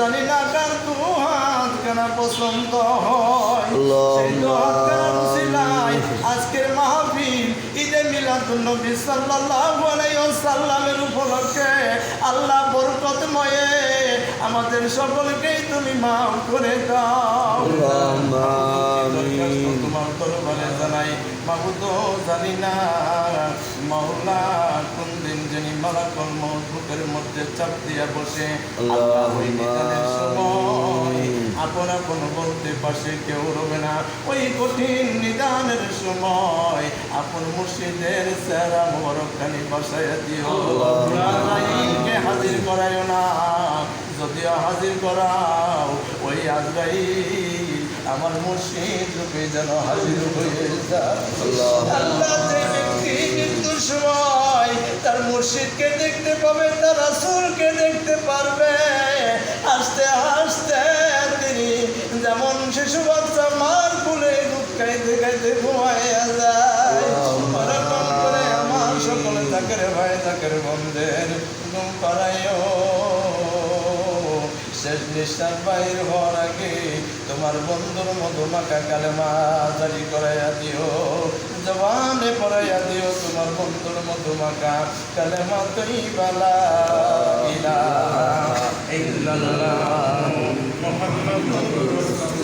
জানি না কার দু হাত কেনা পছন্দ হয়। সেই দু হাত কেনার উসিলায় আজকের মাহফিল ঈদে মিলাদুন্নবী সাল্লাল্লাহু আলাইহি ওয়াসাল্লামের উপলক্ষে আল্লাহ বরকতময়ে আমাদের সকলকেই তুমি মাফ করে দাও। তোমার দরবারে জানাই মাবুদ, জানি না মাওলা কোন দিন জানি মালাকুল মউত বুকের মধ্যে চাপ দিয়া বসে। আল্লাহ ওই নিদানের সময় আপন আপন বলতে পাশে কেউ রবে না। ওই কঠিন নিদানের সময় আপন মুর্শিদের চেহারা মোবারকখানি বসাইয়া দিও। আজরাইলকে হাজির করাইও না, যদিও হাজির করাও ওই আজরাইল আমার মুর্শিদ রূপে যেন হাজির হয়ে যায়। আল্লাহ যে ব্যক্তি মৃত্যুর সময় তার মুর্শিদকে দেখতে পাবে, তার রাসূলকে দেখতে পারবে, হাসতে হাসতে তিনি যেমন শিশু বাচ্চা মার কোলে দুধ খাইতে খাইতে ঘুমাইয়া যায়, ওরকম করে আমার সকলে জাকের ভাই জাকের বন্ধের ঘুম পাড়াইও। শেষ নিঃশ্বাস বাহির হওয়ার আগে তোমার বন্ধুর মধুমাখা কালেমা জারি করাইয়া দিও, জবানে পড়াইয়া দিও তোমার বন্ধুর মধুমাখা কালেমা তৈবা লা ইলাহা ইল্লাল্লাহ মুহাম্মাদুর রাসূলুল্লাহ।